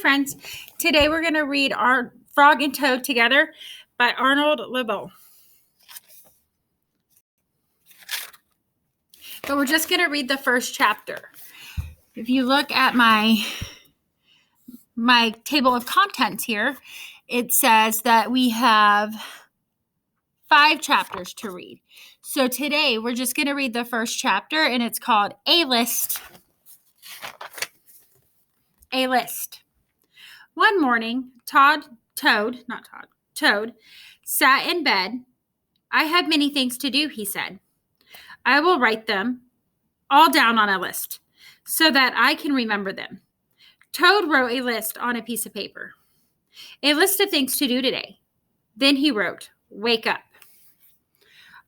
friends. Today we're going to read our Frog and Toad Together by Arnold Lobel. But we're just going to read the first chapter. If you look at my table of contents here, it says that we have 5 chapters to read. So today we're just going to read the first chapter, and it's called A List. A List. One morning, Toad sat in bed. I have many things to do, he said. I will write them all down on a list so that I can remember them. Toad wrote a list on a piece of paper. A list of things to do today. Then he wrote, wake up.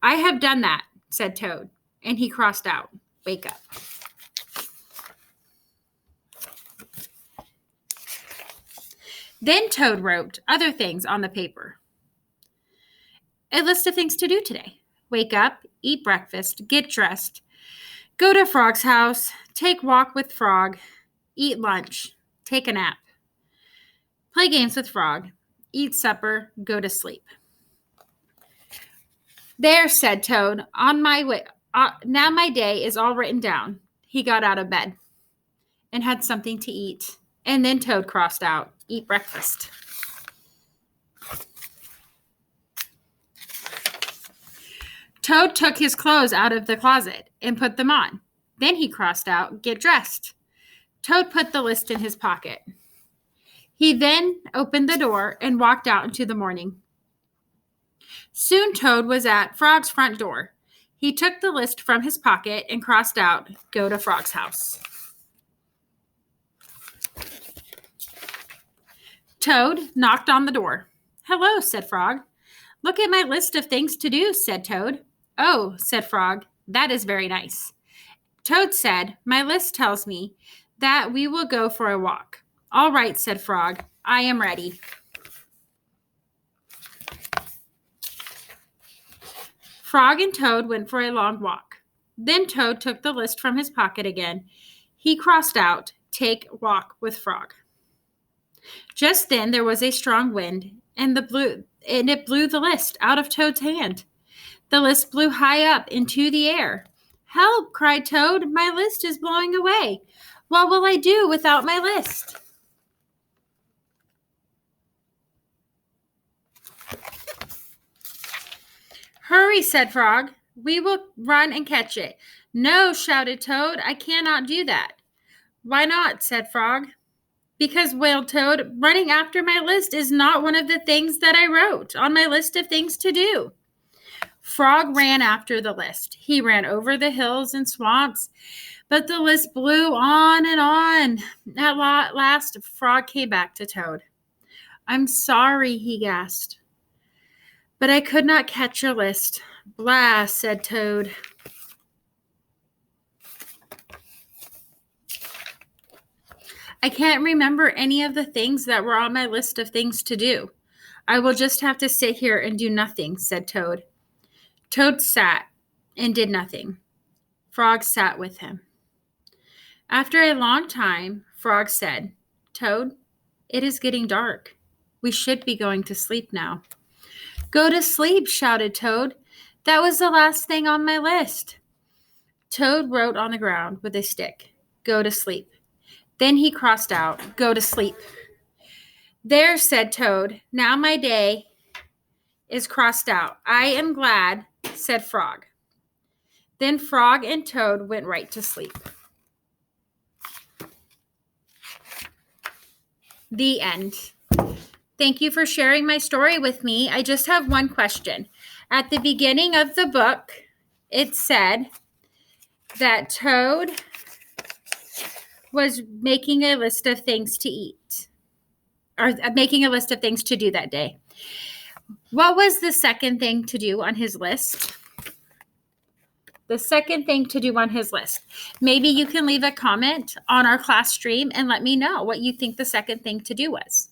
I have done that, said Toad, and he crossed out, wake up. Then Toad wrote other things on the paper. A list of things to do today. Wake up, eat breakfast, get dressed, go to Frog's house, take walk with Frog, eat lunch, take a nap, play games with Frog, eat supper, go to sleep. There, said Toad, on my way. Now my day is all written down. He got out of bed and had something to eat. And then Toad crossed out, eat breakfast. Toad took his clothes out of the closet and put them on. Then he crossed out, get dressed. Toad put the list in his pocket. He then opened the door and walked out into the morning. Soon Toad was at Frog's front door. He took the list from his pocket and crossed out, go to Frog's house. Toad knocked on the door. Hello, said Frog. Look at my list of things to do, said Toad. Oh, said Frog, that is very nice. Toad said, my list tells me that we will go for a walk. All right, said Frog, I am ready. Frog and Toad went for a long walk. Then Toad took the list from his pocket again. He crossed out, take walk with Frog. Just then there was a strong wind, and it blew the list out of Toad's hand. The list blew high up into the air. Help, cried Toad, my list is blowing away. What will I do without my list? Hurry, said Frog. We will run and catch it. No, shouted Toad, I cannot do that. Why not, said Frog. Because, wailed Toad, running after my list is not one of the things that I wrote on my list of things to do. Frog ran after the list. He ran over the hills and swamps, but the list blew on and on. At last, Frog came back to Toad. I'm sorry, he gasped, but I could not catch your list. Blah, said Toad. I can't remember any of the things that were on my list of things to do. I will just have to sit here and do nothing, said Toad. Toad sat and did nothing. Frog sat with him. After a long time, Frog said, Toad, it is getting dark. We should be going to sleep now. Go to sleep, shouted Toad. That was the last thing on my list. Toad wrote on the ground with a stick, go to sleep. Then he crossed out, go to sleep. There, said Toad, now my day is crossed out. I am glad, said Frog. Then Frog and Toad went right to sleep. The end. Thank you for sharing my story with me. I just have one question. At the beginning of the book, it said that Toad was making a list of things to eat, or making a list of things to do that day. What was the second thing to do on his list? The second thing to do on his list. Maybe you can leave a comment on our class stream and let me know what you think the second thing to do was.